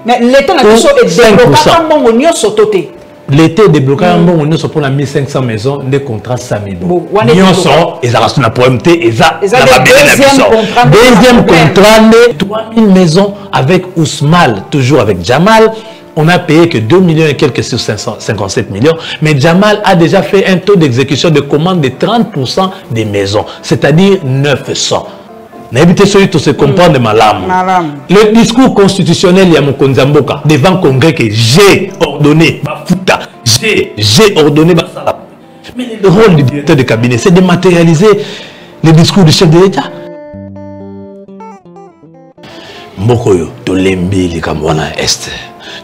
Mais l'État n'a pas débloqué mon oignon sauté. L'été débloqué un bon oignon sur pour la 1500 maisons des contrats 5000. Ils sont et ça reste la PMT et ça deuxième contrat de 3000 maisons avec Ousmane, toujours avec Jamal. On a payé que 2 millions et quelques sur 557 millions. Mais Jamal a déjà fait un taux d'exécution de commande de 30% des maisons, c'est-à-dire 900. N'habitez celui qui se comprend de malam. Le discours constitutionnel Yamokonza Mboka devant le Congrès que j'ai ordonné, j'ai ordonné. Mais le rôle du directeur de cabinet, c'est de matérialiser le discours du chef de l'État. Mbokoyo, Tolembi, Likamwana Est.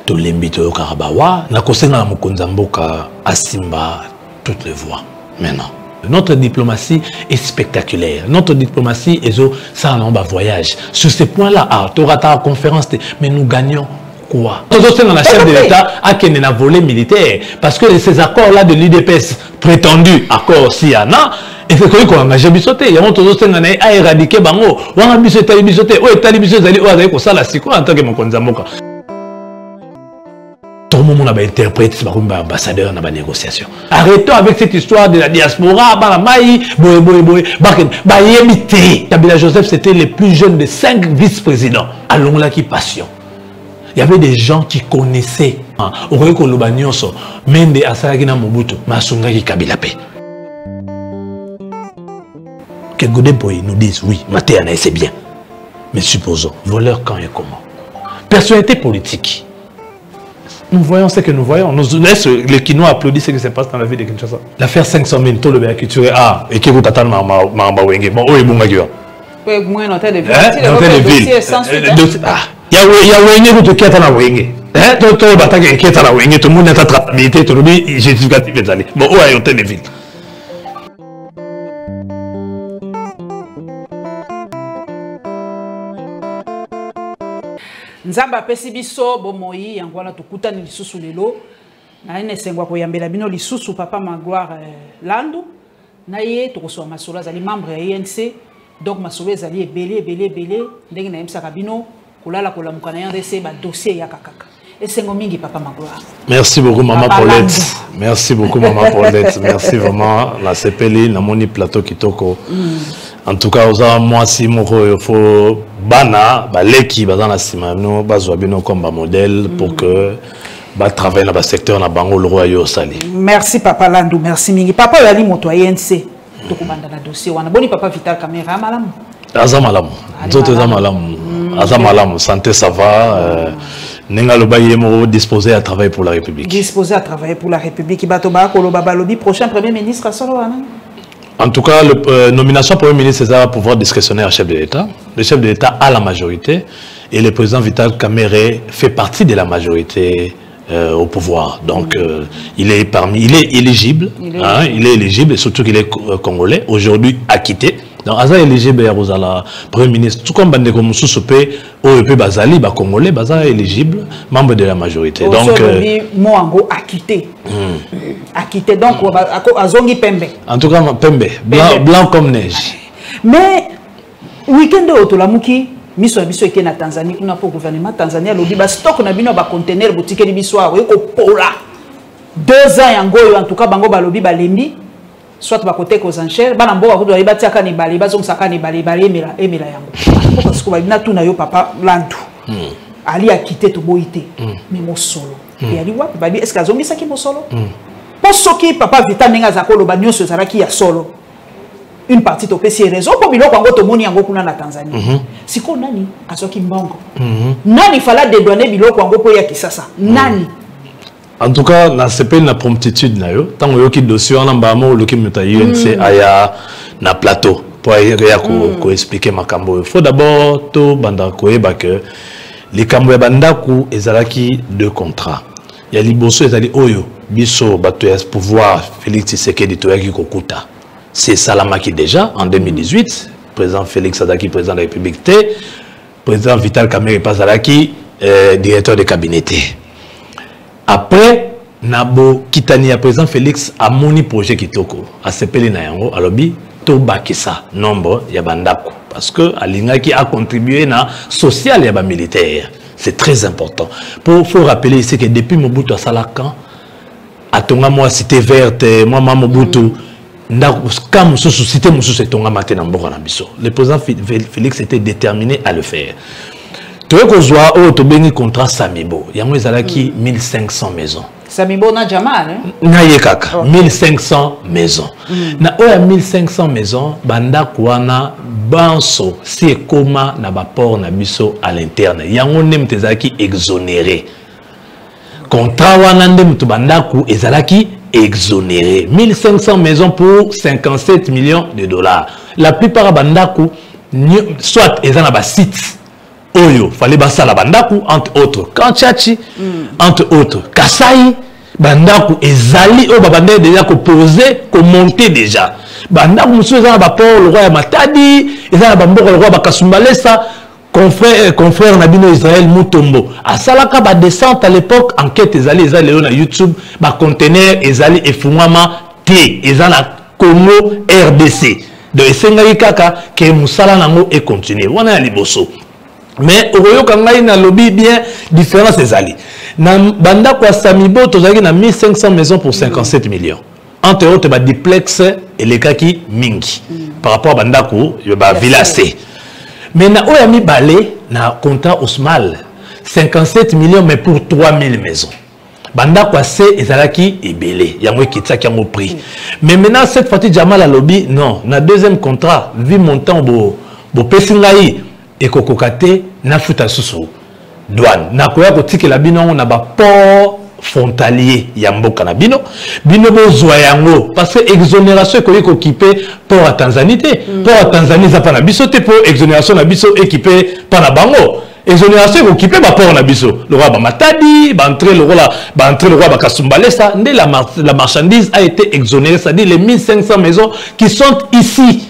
Tolembi to Karabawa, na kosenga Mokonza Mboka Asimba toutes les voies. Maintenant, notre diplomatie est spectaculaire. Notre diplomatie est ça en bas voyage. Sur ces points-là, tu auras ta conférence, mais nous gagnons quoi? Nous sommes dans la chef de l'État à qui n'a volé militaire. Parce que ces accords-là de l'UDPS, prétendus accords Siana, et c'est qu'on a engagé Bissoté. Il y a un autre qui a éradiqué Bango. On a Bissoté, Bissoté. Oui, Bissoté, ça la siko en tant que Mokonza Mboka. Tout le monde a interprété ce ambassadeur dans la négociation. Arrêtons avec cette histoire de la diaspora. Kabila Joseph, c'était le plus jeune de 5 vice-présidents. Allons là qui passion. Il y avait des gens qui connaissaient. Oreiko Lobanyoso, Mende Asaragina Mobutu, Masungaki Kabila Pe. Que Godeboy nous disent oui, Matéana c'est bien. Mais supposons, voleur quand et comment. Personnalité politique. Nous voyons ce que nous voyons. Nous laisse les Kinois applaudir ce qui se passe dans la vie de Kinshasa. L'affaire 500 000, tout le bien qui tué. Ah, et qui vous attend Mamba Wenge. Bon, oui, bon, Magua. Oui, moi, noté de ville. Ah, il y a Wenge qui est à la Wenge. Hein, tout le bataille qui est à la Wenge, tout le monde est à traçabilité, tout le monde est justificatif des années. Bon, où est l'hôtel de ville? Nzamba pesi biso bomoi yango wana tukutani lisusu lelo na ene sengwa ko yambela bino lisusu papa Magloire Landu na ye tokoswa masolo azali membre ya INC donc masolo ezali ebele ndenge na yemsaka bino kolala kolamuka na yandese ba dossier ya kakaka esengo mingi papa Magloire. Merci beaucoup maman Paulette. Merci beaucoup maman Paulette. Merci vraiment la CPLI na moni plateau kitoko. En tout cas, moi, si il faut bana, leki, dans la simano, bazouabino comme modèle pour que travailler dans le secteur na bango le roi yo sali. Merci papa Landu, merci mingi. Papa yali moto INC. To kubanda na dossier wana. Boni papa Vital Caméra malam. Azamalam. Nzoto azamalam. Azamalam, santé ça va. Nenga loba yemo disposé à travailler pour la République. Disposé à travailler pour la République. Batoba koloba balobi prochain premier ministre à solo wana. En tout cas, la nomination Premier ministre, c'est un pouvoir discrétionnaire à chef de l'État. Le chef de l'État a la majorité et le président Vital Kamerhe fait partie de la majorité au pouvoir. Donc, il est éligible. Il est éligible et surtout qu'il est congolais. Aujourd'hui, acquitté. Donc, Aza éligible à Rosala, Premier ministre. Tout comme Bandeko Moussousope, OEP Bazali, Congolais, Baza éligible, membre de la majorité. Donc, Moango acquitté. Acquitté. Donc, Azongi Pembe. En tout cas, Pembe. Blanc comme neige. Mais, week-end de Otolamuki, miso eke na Tanzanie, on a pour le gouvernement Tanzania, l'obi ba stock na bino ba conteneur boutique ni biso a pola. 2 ans yango en tout cas bango ba lobi ba lembi. Soit ba côté aux enchères bana mboka ko doiba tiaka ni bali bazong saka ni bali emela yango parce que ba bina tout na yo papa Landu ali a quitté to boité mais mo solo et ali wa ba est-ce que azongi saki mo solo pour soki papa Vital Menga zakolo ba nyonso zaraki ya solo une partie to pesi raison pour biloko ngo to moni yango kuna na Tanzanie siko nani asoki mbongo nani fala dédouaner biloko ngo po ya Kisasa nani. En tout cas, dans ce pays, la promptitude, tant que le dossier en ambamo, le qui me taille UNC aya na plateau pour expliquer ma cambo. Il faut d'abord tout bandako que les cambo bandaku ezalaki 2 contrats. Il y a liboso ezali oyo biso bato ya pouvoir Félix Tshisekedi toyaki kokuta. C'est Salamaki déjà en 2018, président Félix Sadaki président de la République T, président Vital Kamerhe Pazalaki directeur de cabinet. Après, Nabo Kitani à présent Félix a moni projet Kitoko a sepelé na yango alobi to bakisa nombre ya bandako parce que Alinga qui a contribué na social ya ba militaire C'est très important. Faut rappeler ici que depuis Mobutu à Salakan, à Tonga, moi, Cité Verte, moi, Mobutu, quand Cité Moussou, Tonga, le président Félix était déterminé à le faire. Tu vois qu'on voit un contrat Samibo, il y a 1500 maisons. Samibo na Jamal, hein? 1500 maisons. Na oya 1500 maisons, banda kouana banso si koma na baport na biso à l'interne. Yango nem tezaki exonéré. Contrat wana ndem to banda ku ezalaki exonéré. 1500 maisons pour 57 millions de dollars. La plupart banda ku soit ezana ba site Oyo, fallait basa la bandaku, entre autres Kanchachi, entre autres Kasai, bandaku ezali, oh babande déjà ko poser, ko monter déjà. Bandaku monsieur ezana ba port le roi Matadi, ezana ba mboko le roi Bakasumbalesa, confrère Nabino Israël Mutombo. À Salaka ba descente à l'époque, enquête ezali na YouTube, ba conteneur ezali efungama T, ezana Congo RDC. De Sengai Kaka, que Moussala nango et continue. Wana liboso. Mais au Kangai na lobby bien différent ces alliés. Na banda kwa Samibo tozaki na 1500 maisons pour 57 millions. Entre autres ba duplex et les kaki mingi par rapport à banda ko ba villa C. Mais na oyami balé na contrat Osmal 57 millions mais pour 3000 maisons. Banda kwa C ezalaki ebele yango kitaki yango prix. Mais maintenant cette fois Jamal a lobby non, na deuxième contrat vu montant bo pesingai et kokokate na futa susu douane na koya kotike la bino na ba port frontalier ya mboka na bino bo zwa yango parce que exonération ko équipé port à Tanzanie port à Tanzanie za pa na biso te pour exonération na biso équipé pa na bango exonération ko équipé ba port na biso le roi ba Matadi ba entrer le roi ba Kasumbalesa ndé la marchandise a été exonérée, c'est-à-dire les 1500 maisons qui sont ici.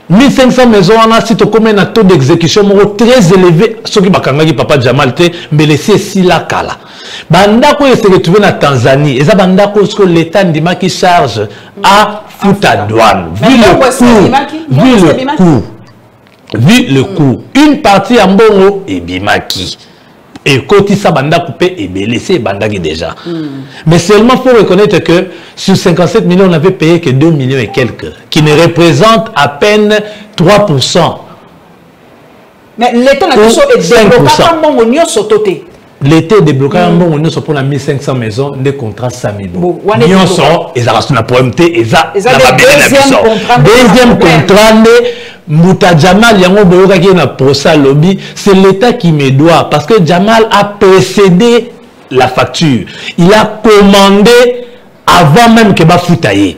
1500 maisons, on a un taux d'exécution très élevé. Ce qui est papa Jamal, mais laissez si la kala. Bandako est retrouvé en Tanzanie. Et ça, Bandako, ce que l'État qui charge à Fouta douane. Vu le coût, une partie en Bongo et Bimaki. Et quand ça banda coupé et laissé bandagi déjà. Mais seulement il faut reconnaître que sur 57 millions, on n'avait payé que 2 millions et quelques, qui ne représentent à peine 3%. Mais l'État n'a pas débloqué. L'été débloqué pour la 1500 maisons de contrats Samibo. Ils ont la PMT, deuxième contrat. Mouta Jamal yango boyoka qui na procès lobby, c'est l'État qui me doit parce que Jamal a précédé la facture. Il a commandé avant même que ba foutaye.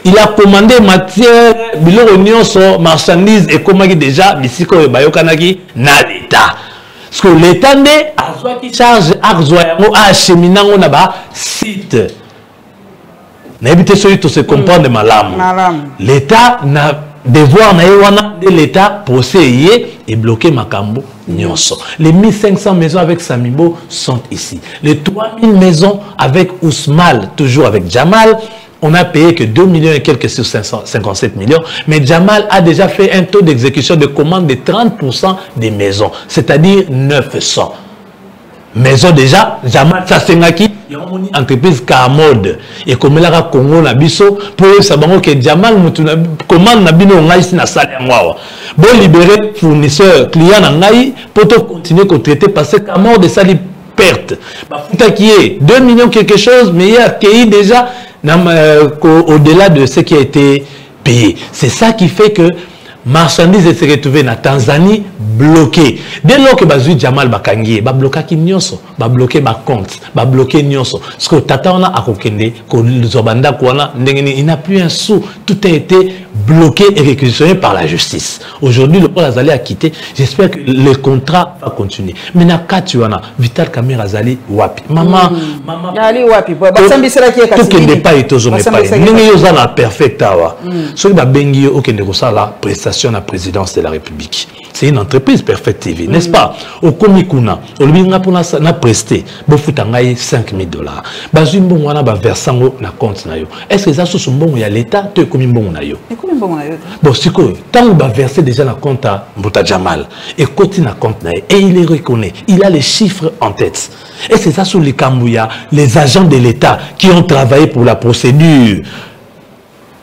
Il a commandé matière biloko nyonso marchandise et comment déjà bisiko e bayokanaki na l'État. Parce que l'État né azwa qui charge azwa yango a cheminango na ba site. Na éviter celui de se comprendre malamu. L'État n'a devoir de l'État procéder et bloquer Makambo Nyonso. Les 1500 maisons avec Samibo sont ici. Les 3000 maisons avec Ousmal, toujours avec Jamal, on a payé que 2 millions et quelques sur 557 millions. Mais Jamal a déjà fait un taux d'exécution de commande de 30% des maisons, c'est-à-dire 900. Maison déjà, Jamal Sasengaki, il y a une entreprise Kamod et comme là Congo na biso pour savoir que Jamal commande na bino ngai ici na salle ngwa. Bon libérer fournisseur client na ngai pour continuer à traiter parce que Kamod de sali perte. Ba futa qui est 2 millions quelque chose mais il y a accueilli déjà au-delà de ce qui a été payé. C'est ça qui fait que marchandises se retrouvées en Tanzanie bloquées. Dès lors que Bazui Jamal Bakangi, ba bloqué qui nyonso, ba bloqué ma compte, ba bloqué nyonso. Parce que tata on a akokende, que Zobanda kwana, il n'a plus un sou. Tout a été bloqué et réquisitionné par la justice. Aujourd'hui, le Paul Azali a quitté. J'espère que le contrat va continuer. Mais na katuana, Vital Kamer Azali wapi. Maman, Ali wapi. Tout qui n'est pas été jamais pas. N'ayez la perfecte awa. Ce qui va bengi au Kende la prestation à la présidence de la République. C'est une entreprise Perfect TV, n'est-ce pas? Au Komikuna, au Libinga pour na presté, bofutangaye $5,000. Bazumbo wana ba versango na compte na yo. Est-ce que ça sous bon ya l'état te komi bon na yo? Bon, c'est quoi? Tant qu'on va verser déjà dans compte à Mbouta Jamal, et continue à compte, et il les reconnaît, il a les chiffres en tête. Et c'est ça sur les Kambouya, les agents de l'État qui ont travaillé pour la procédure,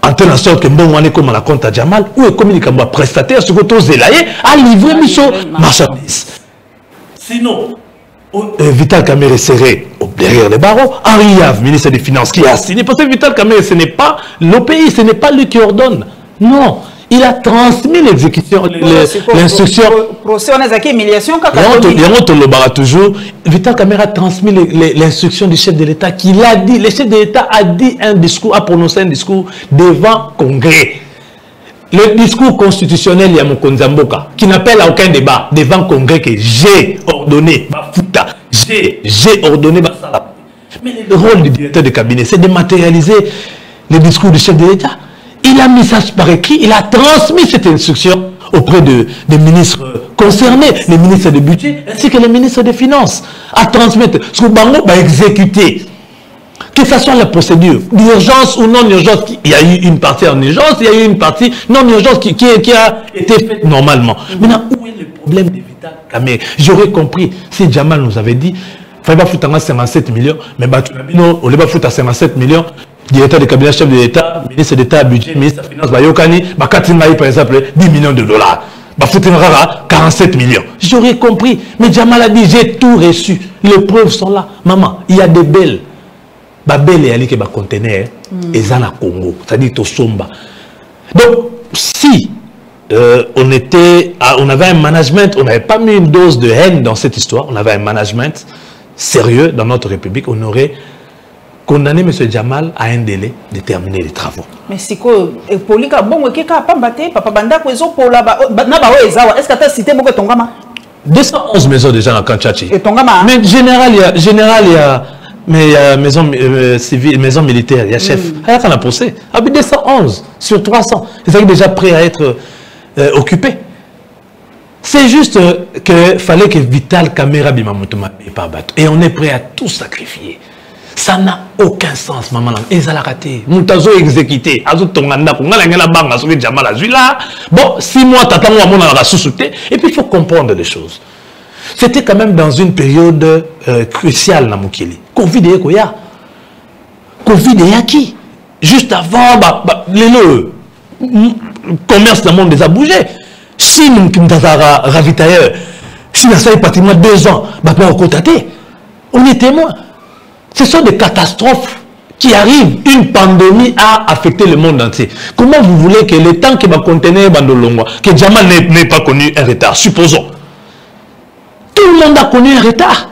en telle sorte que bon, on est comme à la compte à Jamal, ou est comme les Kambouya prestataires, ce que vous avez à livrer mission marchandise. Sinon, Vital Kamerhe serait derrière les barreaux. Henri Yav, ministre des Finances, qui a signé. Parce que Vital Kamerhe, ce n'est pas le pays, ce n'est pas lui qui ordonne. Non, il a transmis l'exécution, l'instruction. Procès, on a zaki humiliation. Toujours, Vital Kamerhe a transmis l'instruction du chef de l'État qui l'a dit. Le chef de l'État a dit un discours, a prononcé un discours devant le Congrès. Le discours constitutionnel Yamokonza Mboka, qui n'appelle à aucun débat devant le Congrès que j'ai ordonné, j'ai ordonné. Mais le rôle du directeur de cabinet, c'est de matérialiser le discours du chef de l'État. Il a mis ça par écrit, il a transmis cette instruction auprès des ministres concernés, les ministres du budget ainsi que les ministres des Finances, à transmettre. Ce que Bango va exécuter. Que ce soit la procédure, d'urgence ou non urgence, il y a eu une partie en urgence, il y a eu une partie non urgence qui a été faite normalement. Maintenant, où est le problème de Vital Kamerhe? J'aurais compris si Jamal nous avait dit, il fallait pas foutre à 57 millions, mais on ne va foutre à 57 millions, directeur de cabinet, chef de l'État, ministre d'État, budget, ministre des Finances, Bayokani, Katinmaï par exemple, 10 millions de dollars. Foutre à 47 millions. J'aurais compris, mais Jamal a dit, j'ai tout reçu. Les preuves sont là. Maman, il y a des belles. Babel et Ali qui va contenir et Zana Congo, c'est-à-dire Tosomba. Donc, si on avait un management, on n'avait pas mis une dose de haine dans cette histoire, on avait un management sérieux dans notre République, on aurait condamné M. Jamal à un délai de terminer les travaux. Mais c'est quoi? Polika, bon, qui a pas battu, papa Banda, pour la est-ce que tu as cité beaucoup Tongama? 211 maisons déjà dans Kanchachi. Et Tongama? Mais général, il y a. Mais il y a maison civile, maison militaire, il y a chef. Il y a un procès. 211 sur 300. Ils sont déjà prêts à être occupés. C'est juste qu'il fallait que Vital Kamerhe Bimamutuma ait pas battu. Et on est prêt à tout sacrifier. Ça n'a aucun sens, maman. Et ça l'a raté. Moutazo exécuté. Bon, 6 mois, t'attends moi, on a sous-souté. Et puis il faut comprendre les choses. C'était quand même dans une période cruciale dans Mukili. Covid et Koya. Covid et qui? Juste avant, le commerce dans le monde des a bougé. Si nous avons ravitailleur, si nous avons pratiquement 2 ans, on est témoin. Ce sont des catastrophes qui arrivent. Une pandémie a affecté le monde entier. Comment vous voulez que le temps qui va contenir Bandolongwa, que Jamal n'ait pas connu un retard? Supposons. Tout le monde a connu un retard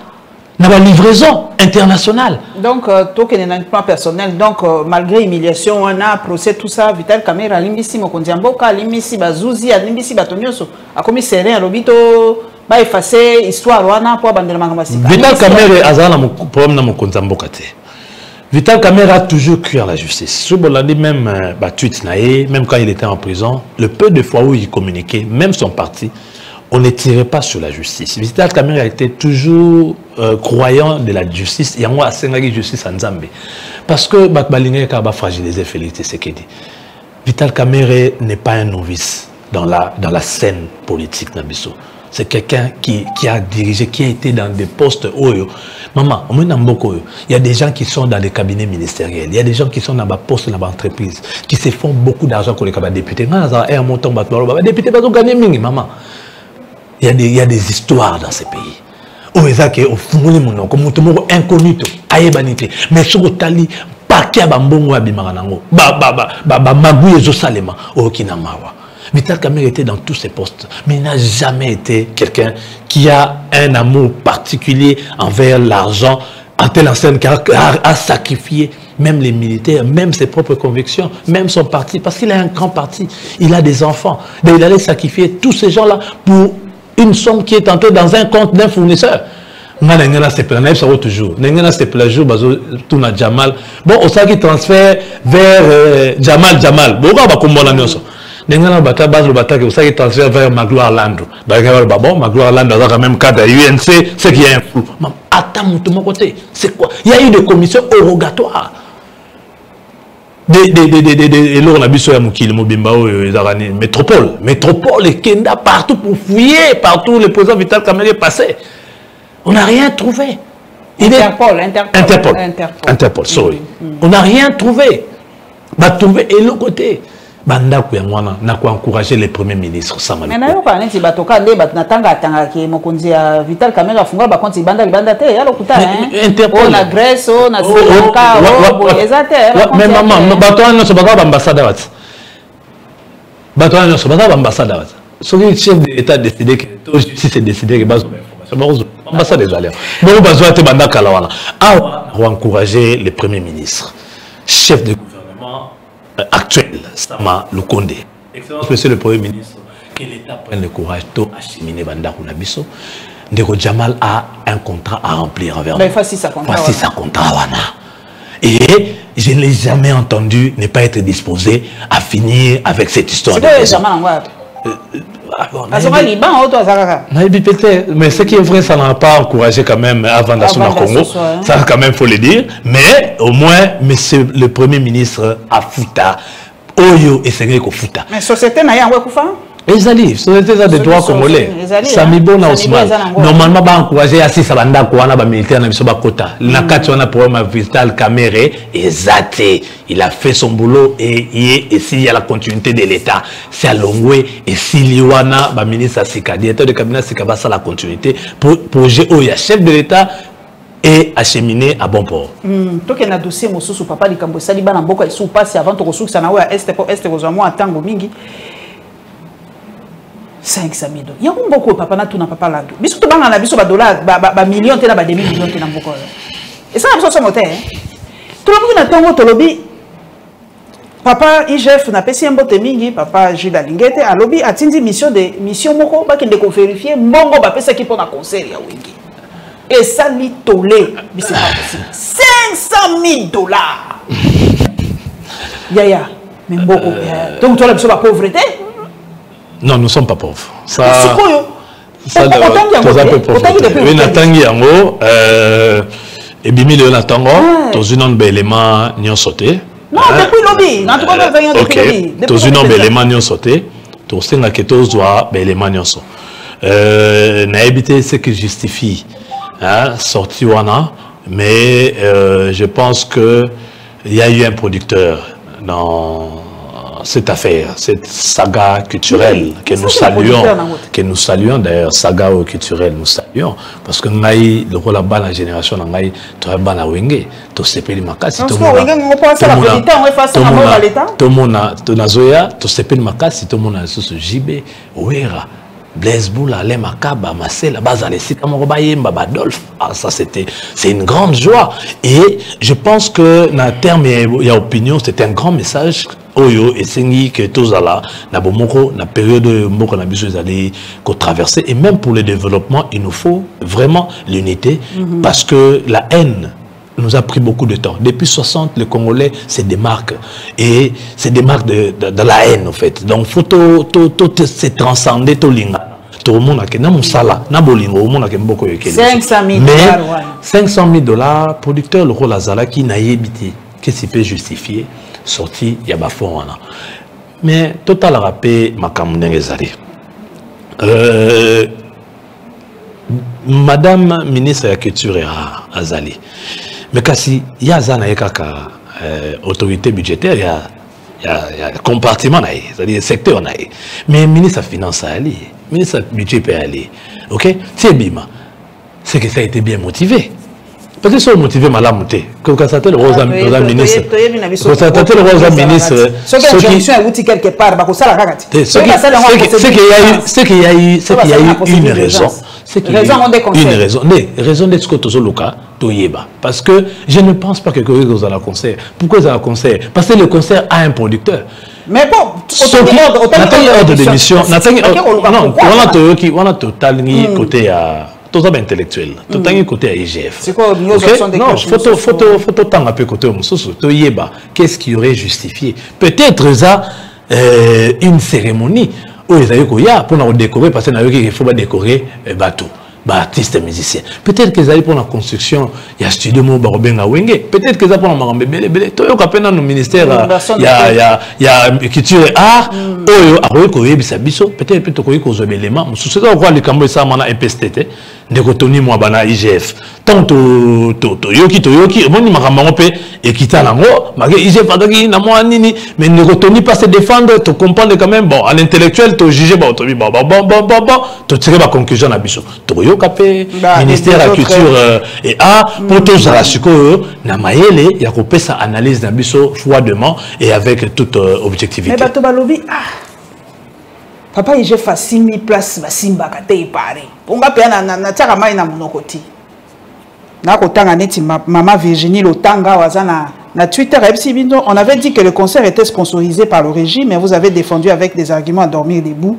dans la livraison internationale. Donc, tout qui est un plan personnel, donc malgré l'humiliation, on a procès, tout ça, Vital Kamerhe, Limbisi, Mokondiamboka, Limbisi, Bazouzi, Limbisi, Batonioso, a commis Serin, Robito, va effacer l'histoire, on a pour abandonner Mamasika. Vital Kamerhe a un problème dans Mokondiamboka. Vital Kamerhe a toujours cru à la justice. Je vous l'ai dit même, même quand il était en prison, le peu de fois où il communiquait, même son parti, on ne tirait pas sur la justice. Vital Kamerhe a été toujours croyant de la justice. Il y a moi une justice en Zambie. Parce que Bakbalingue a fragilisé Félix Tshisekedi. Vital Kamerhe n'est pas un novice dans la scène politique Nabiso. C'est quelqu'un qui a dirigé, qui a été dans des postes Oyo. Maman, il y a des gens qui sont dans les cabinets ministériels, il y a des gens qui sont dans les postes dans l'entreprise, qui se font beaucoup d'argent pour les députés. Maman. Il y a des histoires dans ces pays. Au Ezake, au Fumuli Mono, comme Mutomoro incognito, Ayebanité, mais sur le Tali, Pakia Bambongo Abimarango, Magouye Zosalema, au Okinamawa. Vital Kamerhe était dans tous ces postes, mais il n'a jamais été quelqu'un qui a un amour particulier envers l'argent, en telle enseigne car a sacrifié même les militaires, même ses propres convictions, même son parti, parce qu'il a un grand parti, il a des enfants. Donc il allait sacrifier tous ces gens-là pour une somme qui est entrée dans un compte d'un fournisseur. Toujours. Jamal. Bon, on sait qu'il transfère vers Jamal. Bon, Nengana bata base le bata que ça qui transfère vers Magloire Landro. Bon, Magloire Landro a quand même cadre UNC, c'est qu'il y a un flou. Attends, de mon côté, c'est quoi? Il y a eu des commissions rogatoires. Métropole et Kenda partout pour fouiller, partout le président Vital Kamerhe est passé. On n'a rien trouvé. Interpol, sorry. On n'a rien trouvé. Bah, trouver et l'autre côté. Banda Kouyanwana n'a pas encouragé les premiers ministres. Mais n'a pas dit Batoka de Batnatanga Tangaki, Mokonzi Vital Kamerhe Funga, Bakonti Banda Bandate, Interpol. On a Grèce, on a Sri Lanka, mais maman, Batoan ne se bat pas ambassadeur. Batoan ne se bat pas ambassadeur. Ce qui est chef de l'État décidé que si c'est décidé que base ambassade des alliés. Mais on va jouer à Banda Kalawana. On va encourager les premiers ministres, chef de gouvernement actuel, Sama Lukonde. Excellence, monsieur le Premier ministre, que l'État prenne le courage d'acheminer Banda Kunabiso. Ndeko Jamal a un contrat à remplir envers nous. Voici sa contrat. Voici sa contrat, Wana. Et je ne l'ai jamais entendu ne pas être disposé à finir avec cette histoire. C'est Jamal mais ce qui est vrai, ça n'a pas encouragé quand même avant d'assumer Congo. Ça, quand même, il faut le dire. Mais au moins, monsieur le Premier ministre a Fouta. Oyo et Sengé ko Fouta. Mais société n'a rien à Ezali, société des droits congolais. Samibona Ousmane. Normalement, va encourager à 6 abanda kouana ba militaire na biso ba kota. Na kati wana problème Vital Kamerhe ezate. Il a fait son boulot et s'il y a la continuité de l'État, c'est à Longwe et s'il y a ba ministre Sika, directeur de cabinet Sika va ça la continuité pour projet Oya chef de l'État et acheminer à bon port. Toi qui as un dossier mosusu papa likambo sali bana mboko isu passe avant to kosuka sana wa est pour est aux mois tango mingi 500 000 $. Il y a beaucoup de papa na tout na papa là. Biso to banga na biso ba dollars ba millions te na ba demi millions te na mboko. Et ça biso so moté. Tout le monde na tango to lobi papa IGF na pesi mbote mingi papa Jules Lingete a lobi atindi mission moko ba kende ko vérifier mbongo ba pesa ki pona concert ya wingi. Et ça lui tolé, mais c'est pas possible. 500 000 $. Yaya, mais beaucoup. Donc toi, tu es pauvreté? Non, nous ne sommes pas pauvres. Ça, ça un peu pauvreté. Oui, Natangi Yango, et Bimi de Natango, dans une autre élément, n'y ont sauté. Non, depuis lobby. En tout cas, depuis lobby. Dans une autre élément, n'y ont sauté. Dans ce élément, n'y ont sauté. N'a évité ce qui justifie. Sorti Wana, mais je pense qu'il y a eu un producteur dans cette affaire, cette saga culturelle que nous saluons d'ailleurs, saga culturelle nous saluons, parce que nous avons le rôle de la génération, nous avons le rôle de la Wenge, tout ce pays makasi, tout le monde a ce JB, Ouera. Blaise Boula, Alain Makaba, Marcel, Bazalessi, Kamorobayemba, Badolphe. Ah, ça c'est une grande joie. Et je pense que, dans le terme, il y a opinion, c'est un grand message. Oyo et Sengi, que tous là, na bomoko, na période moko na biso allé qu'on traverser. Et même pour le développement, il nous faut vraiment l'unité, parce que la haine nous a pris beaucoup de temps. Depuis 60, les Congolais se démarquent. Et se démarquent de la haine, en fait. Donc, il faut tout se transcender, tout l'inga. Tout le monde a na musala, na bolingo, le monde a beaucoup de 500 000 $. Mais 500 000 $, producteur, le rôle Azala qui n'a évité, qu'est-ce qu'il peut justifier, sorti, il y a pas fond. Mais, total rappel, ma camonde Madame ministre de la Culture à Azali. Mais si il y a une autorité budgétaire, il y a un compartiment, c'est-à-dire un secteur. Mais le ministre de la Finance a allé, le ministre du budget peut aller. Ok? C'est Bima. C'est que ça a été bien motivé. Parce que c'est motivé mal à monter. Quand ça le rose ministre. Quand ça le rose ministre. C'est qu'il y a eu une raison. C'est qu'il y a eu une raison. Raison d'être ce que tu as parce que je ne pense pas que quelqu'un soit à la concert. Pourquoi c'est à la concert? Parce que le concert a un producteur. Mais bon, ordre d'émission. Non, on a totalement côté à. Tout ça intellectuel. Tout un côté à IGF. C'est quoi? Non, faut tant un peu côté qu'est-ce qui aurait justifié? Peut-être ça une cérémonie où ils avaient pour nous décorer parce qu'il faut décorer bateau. artistes musiciens. Peut-être qu'ils allaient pour la construction, il y a studio Mobarobenga Wenge. Peut-être qu'ils allaient pour la Marambe Bele. Toi, il y a ministère, il y a culture et art. Peut-être que tu as des éléments. Si tu as des éléments, ça a un PSTT. De Tony Mwabana IGF. Tant Toyoki, bon, il m'a et quitte à l'ango, IGF mais ne Tony pas se défendre, tu comprends quand même, bon, à l'intellectuel, tu juges, tu tires la conclusion à Bissot. Toyoki, ministère de la Culture et Art, pour tous à la suco, Namaele, il y a coupé sa analyse d'un Bissot froidement et avec toute objectivité. Mais Batobalobi, papa, il j'ai fait 6 000 places, Simba Kate Paris. On va payer na tiara mai na monokoti. Na kotanga neti maman Virginie Lotanga wazana na Twitter on avait dit que le concert était sponsorisé par le régime, mais vous avez défendu avec des arguments à dormir debout.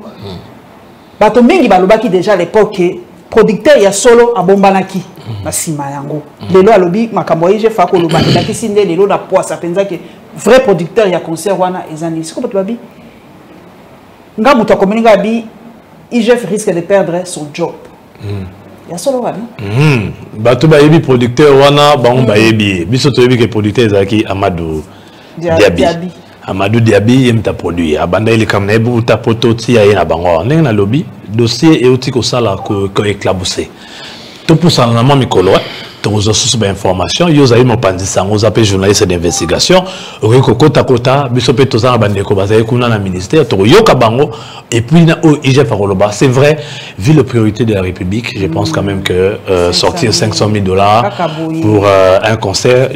Bato mingi balobaki déjà à l'époque producteur ya solo a bombanaki na sima yango. Lelo alobi makambo j'ai fa ko lobaki na kisinde lelo na poisa penza que vrai producteur ya concert wana ezani. C'est comme babi. Nga muto komeninga bi IGF risque de perdre son job. Il y a solo là. Bato bayebi producteur wana bango bayebi. Biso to yebi que producteur ezaki Amadou Diaby. Amadou Diaby yemta produit. Abanda ile kamna ebu ta poto ti ya na bango. Ndenge na lobby dossier eoti ko sala ko éclaboussé. To pour ça na mikolo. Tous sources d'information, ils ont pandisa, on appelle journaliste d'investigation, Reko Kota Kota, Bisope Tozana Bandeko Bazaye Kuna na ministère, Yoka Bango, et puis IGF Faroloba. C'est vrai, vu la priorité de la République, je pense quand même que sortir 500 000 $ pour un concert,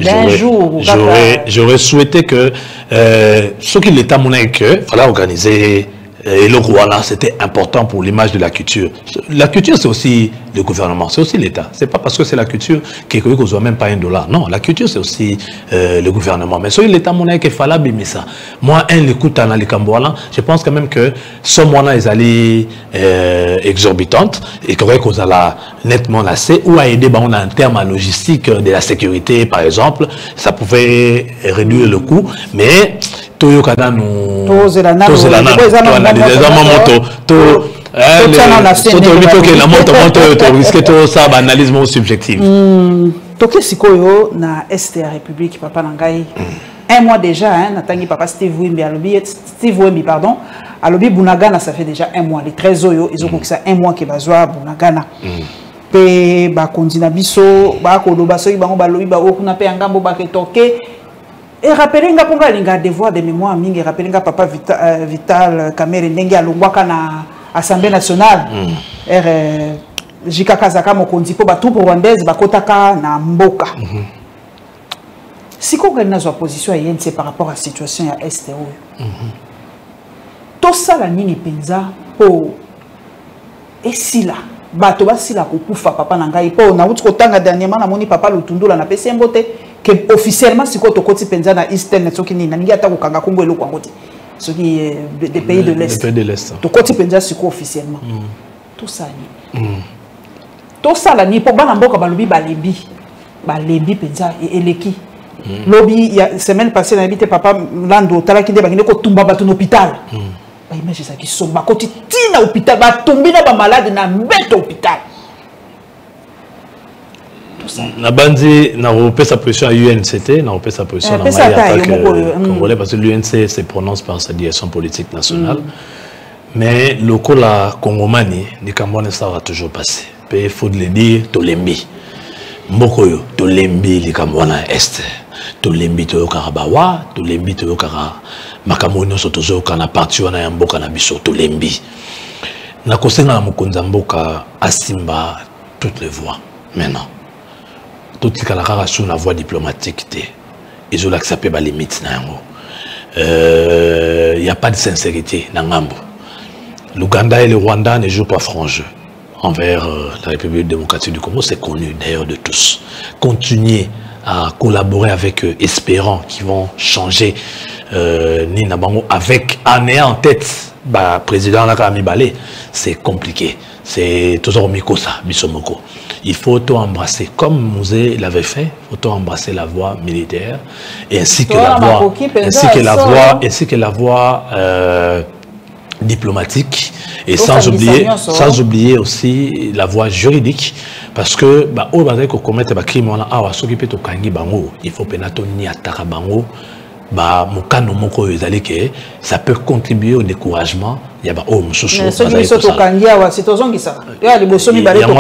j'aurais souhaité que ce qui l'État monnaie que, fallait organiser. Et le Rwanda, c'était important pour l'image de la culture. La culture, c'est aussi le gouvernement, c'est aussi l'État. C'est pas parce que c'est la culture qu'on ne soit même pas $1. Non, la culture, c'est aussi le gouvernement. Mais sur l'État, mon qu'il fallait bien ça. Moi, l'écoute dans les Cambouala, je pense quand même que ce mois-là, ils allaient exorbitantes et qu'on a nettement lassé ou à aider en termes de logistique de la sécurité, par exemple, ça pouvait réduire le coût. Mais Toyokada nous analyse subjective. Toké sikoyo na Est République papa nangai. Un mois déjà hein natangi papa Steve Wemby pardon. Alobi Bunagana ça fait déjà un mois les 13 oyo ils ont ça un mois que bazwa Bunagana. Pe ba kondina biso ba ko do baso bango balobi ba okuna pe ngambo ba ke toké. Et rappelez nga ponga linga devoir de mémoire mingi rappelez nga papa Vital Kamere ndenge alongwaka na Assemblée nationale. Jika Kazaka mokonzi po ba troupe rwandaise bakotaka na mboka. Si ko ngana zo position ya YNC par rapport à situation ya STO. To sala nini penza po esila bato basila kokufa papa na ngai po na uti kotanga dernièrement na moni papa Lutundula na pesi mbote que officiellement si koto koti penza na Eastern soki ni na ningi ata kokanga kombo eloko ngoti soki des pays de l'Est. Des pays de l'Est. To koti penza siko officiellement. Tout ça ni. Tout ça la ni po bana mboka balobi balembi penza eleki. Lobi ya semaine passée na habité papa Lando talaki de bakine ko tumba bato hôpital. Ba image ça qui somba koti tina hôpital ba tombi na ba malade na mbete hôpital. Na bandi na repère sa position à UNCT, na repère sa position à Congolais parce que l'UNC se prononce par sa direction politique nationale. Mais le coup la Congomani, les Camerounais ça va toujours passer. Il faut le dire, Tolembi. Mbokoyo, Tolembi les Camerounais Est. Tolembi to Karabawa, Tolembi to Kara. Makamono sotozo kana parti wana ya mboka na biso Tolembi. Na kosenga mukonza mboka asimba toutes les voies maintenant. Tout ce qui est sur la voie diplomatique, ils ont accepté les limites. Il n'y a pas de sincérité dans Ngambo. L'Ouganda et le Rwanda ne jouent pas franc jeu envers la République démocratique du Congo. C'est connu d'ailleurs de tous. Continuer à collaborer avec eux, espérant qu'ils vont changer Nina Bango avec en ayant en tête le président Nakami Balé. C'est compliqué. C'est toujours Mikosa, Bisomoko. Il faut embrasser, comme Mouzé l'avait fait, il faut embrasser la voie militaire et ainsi que la voie, diplomatique Et sans oublier aussi la voie juridique, parce que au bazar ko commettre ba crime wana awa soki pe to kangi bango, il faut penato ni ataka bango ba mukano moko ezali ke ça peut contribuer au découragement ya ba o mususu bazali ko kangi awa c'est tozongisa ya liboso mi bale to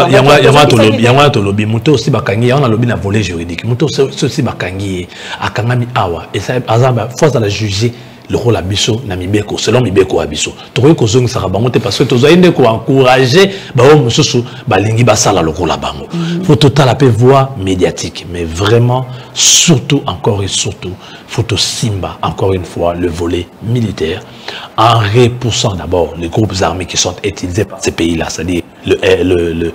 kangi yanga to lobi muto aussi ba kangi on a lobi na volet juridique muto aussi ba kangi akangami awa et ça azaba force à la juger le rôle abisso na mibeko selon mibeko abisso tokoki kozongisa bango te parce que tozainde ko encourager ba o mususu balingi basala le rôle bango faut total la voix médiatique mais vraiment surtout encore et surtout faut simba encore une fois le volet militaire en repoussant d'abord les groupes armés qui sont utilisés par ces pays-là, c'est-à-dire le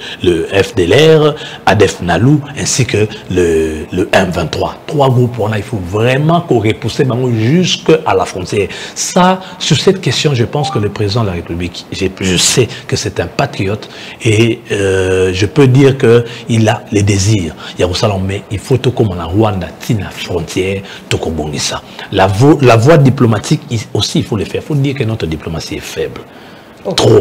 FDLR, ADF Nalou, ainsi que le M23. Trois groupes-là, il faut vraiment qu'on repousse jusqu'à la frontière. Ça, sur cette question, je pense que le président de la République, je sais que c'est un patriote et je peux dire qu'il a les désirs. Il y a mais il faut tout comme la Rwanda, Tina frontière, tout comme ça. La voie diplomatique aussi, il faut le faire. Il faut dire que notre diplomatie est faible. Trop.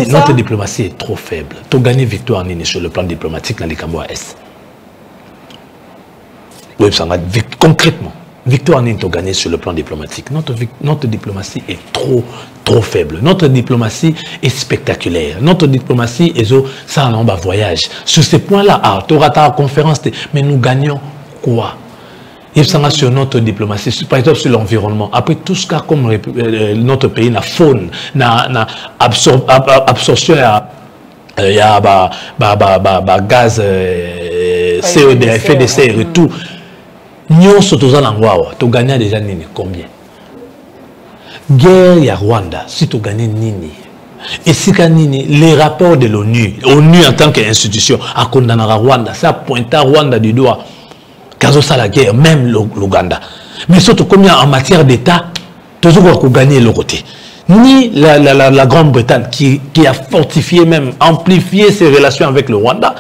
Notre diplomatie est trop faible. Tu gagnes victoire sur le plan diplomatique dans les Cambois Est. Oui, concrètement, victoire tu gagné sur le plan diplomatique. Notre diplomatie est trop faible. Notre diplomatie est spectaculaire. Notre diplomatie est ça en voyage. Sur ces points-là, tu auras ta conférence, mais nous gagnons quoi? Il s'en sur notre diplomatie, par exemple sur l'environnement. Après tout ce qu'a comme notre pays, la faune, la absorption, il y a gaz, CO2, effet de serre et tout. Nous sommes tous en Angoua, tu gagnes déjà combien? Guerre, il y a Rwanda, si tu gagnes nini. Et si les rapports de l'ONU en tant qu'institution, à condamner Rwanda, ça pointe à Rwanda du doigt. Quand ça la guerre, même l'Ouganda. Mais surtout, combien en matière d'État, toujours qu'on gagner le côté. Ni la Grande-Bretagne qui a fortifié, même amplifié ses relations avec le Rwanda,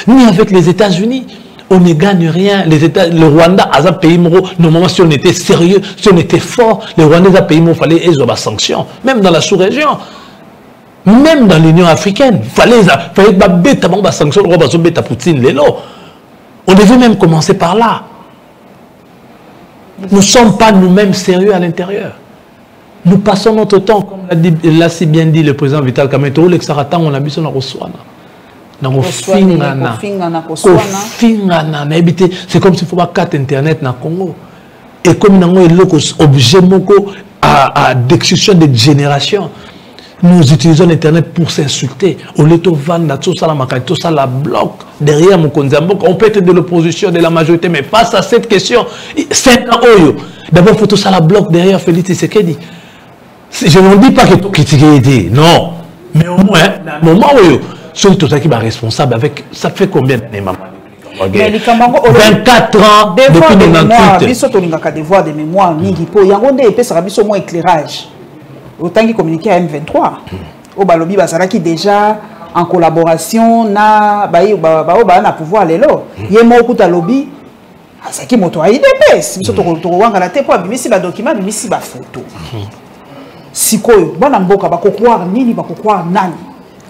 ni avec les États-Unis. On ne gagne rien. Le Rwanda a un pays, normalement, si on était sérieux, si on était fort, le Rwanda a un pays, il fallait des sanctions. Même dans la sous-région. Même dans l'Union africaine. Il fallait des sanctions, Poutine, on devait même commencer par là. Nous ne sommes pas nous-mêmes sérieux à l'intérieur. Nous passons notre temps, comme l'a si bien dit le président Vital Kamerhe, on a vu ça dans c'est comme s'il faut pas carte internet dans le Congo. Et comme nous avons objet à d'exclusion de génération. Nous utilisons l'internet pour s'insulter. Au lieu de vendre tout ça, la bloc derrière mon Konzambo. On peut être de l'opposition, de la majorité, mais face à cette question, 5 ans, d'abord, il faut tout ça la bloc derrière Félix Tshisekedi. Je ne dis pas que tout critiquer, non. Mais au moins, à un moment où celui tout ça qui est responsable, avec, ça fait combien d'années, maman? 24 ans depuis 98. Il y a des mémoires, il y a un éclairage. Autant qui communiquait à M23. Au Balobi Bazaraki déjà en collaboration na na pouvoir lelo. Yemo kuta lobby asaki moto a IDPS. Biso to wanga la te po bimisi ba document bimisi ba photo. Sikoyo bana mboka ba kokwa nini ba kokwa nani.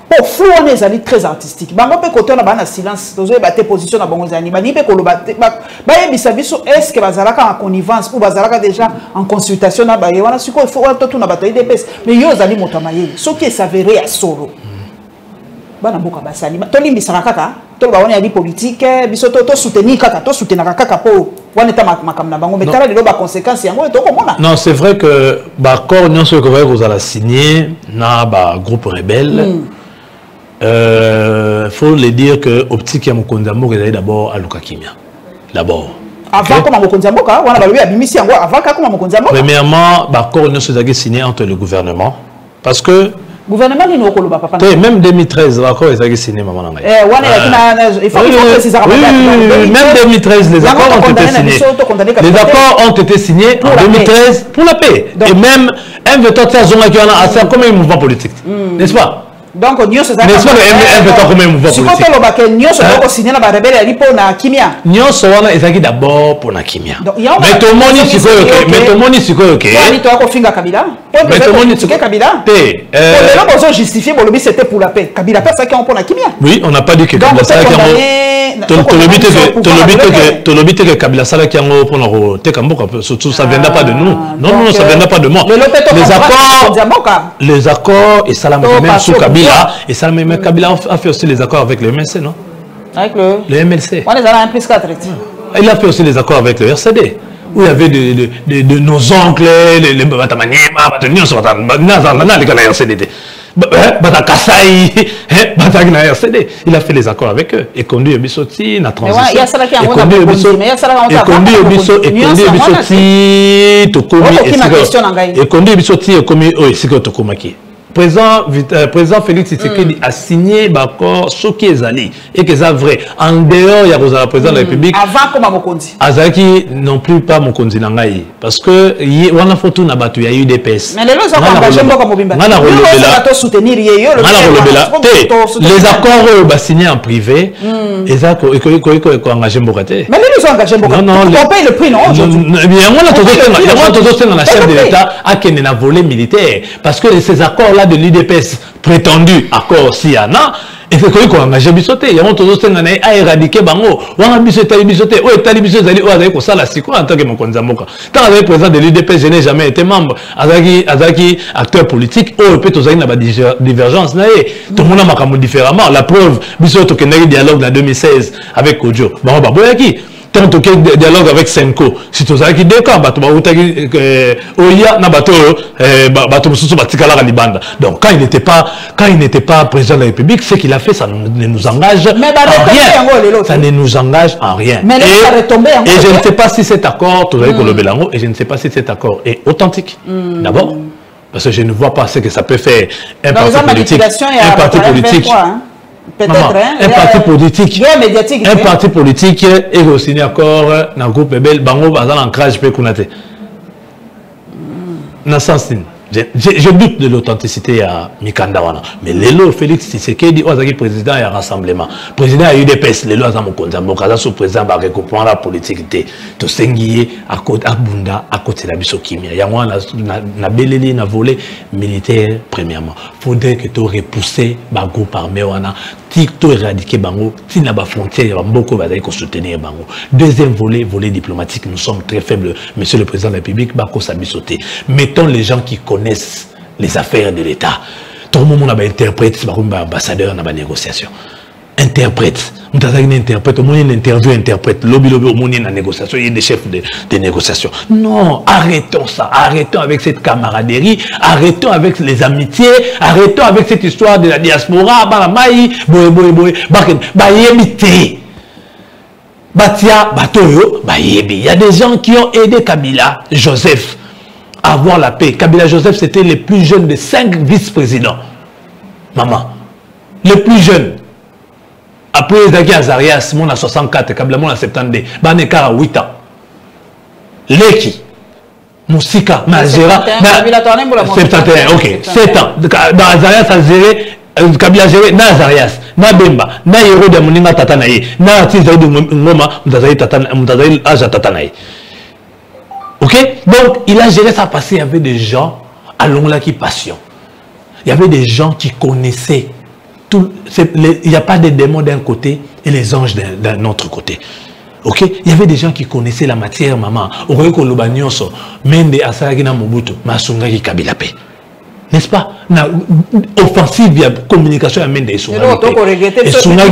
Pour flou on est très artistique. Bango pe côté na bana silence tozo ba te position na bango zani ba ni pe koloba ba yebisa biso est-ce que bazalaka en connivence ou bazalaka déjà en consultation na ba wana siko il faut tout na bataille d'épès mais yo zali moto mayeli ce qui est s'avérer à solo bana mboka basani to limbisa kaka to ba wana ya politique biso to soutenir kaka to soutenir kaka po wana ta makam na bango mais tala lelo ba conséquences yango to komona. Non, c'est vrai que ba corps non ce que vous allez signer na ba groupe rebelle. Faut le dire que optique ya Mokonzambo est d'abord à Lukakimia. D'abord. Avant comme Mokonzambo, on a balu abimisi yango avant comme Mokonzambo. Premièrement, l'accord ne s'est signé entre le gouvernement parce que gouvernement ni nokolo ba papa. Même 2013 l'accord est signé maman nanga. Il faut préciser même 2013 les accords ont été signés. Les accords ont été signés en 2013 pour la paix. Et même M23 zonga qui a un mouvement politique. N'est-ce pas? Donc nyonso za n'est-ce pas le M23 comme mouvement politique si ko loba que nyonso ko signer na ba rebelle ali pona kimia nyonso wana ezaki d'abord pona kimia mais to moni sikoyo OK ni to ko finga Kabila mais to moni sikoyo Kabila te le besoin justifier bon lobby c'était pour la paix Kabila pas ça qui on pona kimia oui on n'a pas dit que Kabila ça qui to lobby que Kabila ça qui on pona te kamboka surtout ça viendra pas de nous non ça viendra pas de moi les accords et ça la même sous Kabila et ça même Kabila a fait aussi les accords avec le MLC, non? Avec le MLC. On les a un plus 4. Il a fait aussi les accords avec le RCD. Où il y avait de nos oncles, les Batamaniema, les RCD. Il a fait les accords avec eux. Et conduit au Bissoti, la transition. Et conduit au Bissoti, Président Félix Tshisekedi a signé l'accord ce qui est allé et que c'est vrai. En dehors, il y a le président de la République. Avant comme Mokondi. Azaki non plus pas Mokondi Nangaï. Parce que il y a eu des PES. Mais les gens ont engagé beaucoup Mobimba. Les accords signés en privé. Et ça, ils ont engagé beaucoup. Mais les gens ont engagé beaucoup. On paye le prix, non? La chef de l'État a qu'elle n'a volé militaire. Parce que ces accords-là de l'UDPS prétendu accord Siana et c'est qu'on a engagé bisoté il y a un à éradiquer bango on a bisoté oh et bisoté allez aller pour ça la siko en tant que mon konzamoka quand avec président de l'UDPS je n'ai jamais été membre azaki acteur politique oh peut aux na divergence na tout le monde a makambo différemment la preuve bisoto kendaki dialogue en 2016 avec Kodjo bon baboyaki tant que dialogue avec Senko si tu as qui décor bato ba utaki oya na bato mususu batikala ka libanda donc quand il n'était pas président de la République ce qu'il a fait ça ne nous engage en rien ça ne nous engage en rien et je ne sais pas si cet accord et je ne sais pas si cet accord est authentique d'abord parce que je ne vois pas ce que ça peut faire un parti politique peut-être un parti politique et aussi accord dans le groupe Ebel bango bazan ancrage pe kunate na sens je doute de l'authenticité à Mikanda wana mais lelo Félix Tshisekedi ozaki président ya rassemblement président a eu des pes lelo azamu konza bokaza sous président ba recuperant la politique té to sengié à côté abunda à côté la biso kimia yango na beleli na volet militaire premièrement faudrait que to repousser ba groupe armé wana to éradiquer bango ti na ba frontière mboko bazali ko soutenir bango deuxième volet diplomatique nous sommes très faibles monsieur le président de la République ba ko sabisoté mettons les gens qui connaissent les affaires de l'État. Tout le monde a un interprète, un ambassadeur dans la négociation. Interprète. On a un interprète, on a une interview interprète. Lobby, on a une négociation, il y a des chefs de négociation. Non, arrêtons ça. Arrêtons avec cette camaraderie. Arrêtons avec les amitiés. Arrêtons avec cette histoire de la diaspora. Il y a des gens qui ont aidé Kabila, Joseph, à avoir la paix. Kabila Joseph, c'était le plus jeune des 5 vice-présidents. Maman. Le plus jeune. Après Zaki Azarias, mon a 64, Kabila mon a 72. Banekara 8 ans. Leki. Moussika, Mazera. 71, ok. 7 ans. Dans Azarias a géré, Kabila a géré, na Azarias, na Bemba, na Hero de Moninga Tatanaye, na Tizaïd Ngoma, Mutazaïd Aja Tatanaye. Ok? Donc, il a géré ça parce qu'il y avait des gens à Longla qui passion. Il y avait des gens qui connaissaient tout. Il n'y a pas de démons d'un côté et les anges d'un autre côté. Ok? Il y avait des gens qui connaissaient la matière, maman. Oreiko Lobanyoso, Mende Asaragina Mobutu, Masungaki Kabilape. N'est-ce pas? Offensive, il y a communication à Mende et Sungaki. Et Sungaki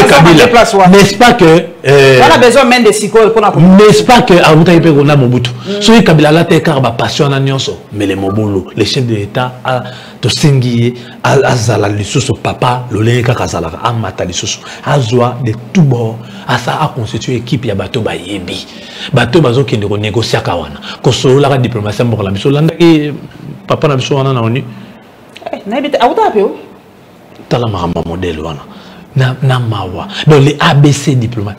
Kabila. N'est-ce pas que on a besoin même de psychologues pour n'est-ce pas que Aouta Ipe Rona Mobutu celui Kabila la te car ba passion na nyonso mais les mobulu les chefs de l'État a to singié azala lisusu papa lolenga kazala amata lisusu azwa de tout bord asa a constitué équipe ya bato ba yebi bato bazo kende ko négocier kawana ko solo la diplomatie mboko la biso landa ki papa na biso wana na oni na bita Aouta pe o tala ma modèle wana Namawa. Donc les ABC diplomates.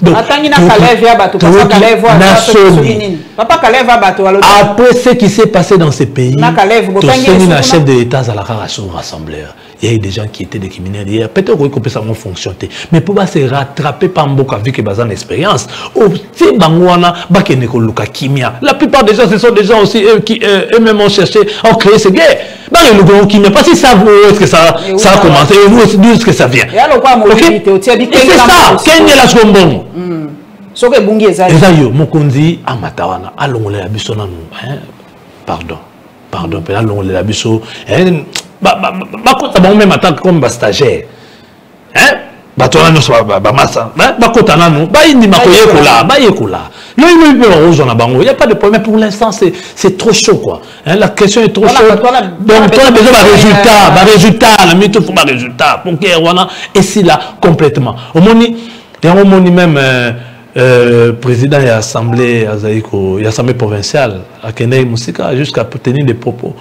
Après ce qui s'est passé dans ces pays, la chef de l'État à la rassembleur. Il y a eu des gens qui étaient des criminels hier. Peut-être que ça va fonctionner. Mais pour se rattraper par beaucoup avec une expérience, la plupart des gens, ce sont des gens aussi qui eux-mêmes ont cherché à créer ces guerres. Parce qu'ils savent où est-ce que ça a commencé, d'où est-ce que ça vient. Et c'est ça, Kenya la Sombon. Mokonzi Amatawana, allons les abusons. Pardon, allons les abusons. Même attaque comme stagiaire. Hein? Il n'y a pas de problème. Pour l'instant, c'est trop chaud, quoi. Hein? La question est trop chaude. Donc, on a besoin d'un résultat. Et c'est là, complètement. Au même président de l'Assemblée provinciale, à Kenya Moussika, jusqu'à tenir des propos.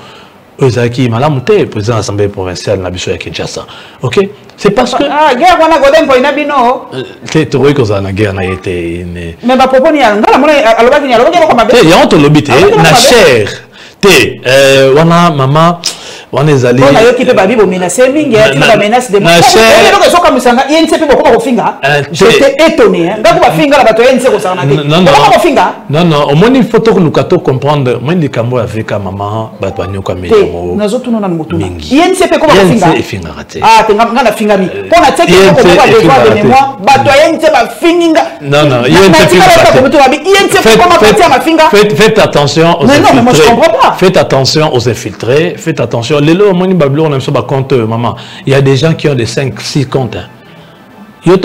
Ozaki Malamute, président de l'Assemblée provinciale de Kinshasa. Ok? C'est parce que. Ah, guerre, on a godem pour Inabino. C'est tout que ça a guerre n'a été. Mais ma propos n'y a pas. Il y a un autre lobby, na cher. On a maman. On est allé. On a eu qui peut pas vivre menacé, mingi, qui peut menacer de moi. J'étais étonné. Non, au moins il faut que nous comprendre. Moi, il cambo avec maman, batwanyo comme médimo. Nous autres nous n'avons pas tout. Il ne sait pas comment finga. Ah, tu n'as pas finga mi. Pour la tête, il faut avoir des mémoires. Batwanyo ne sait pas finga. Non, il ne sait pas comment finga. Faites attention aux infiltrés. Faites attention aux infiltrés. Faites attention. Les lots, on a compte, maman. Il y a des gens qui ont des 5-6 comptes. Il y a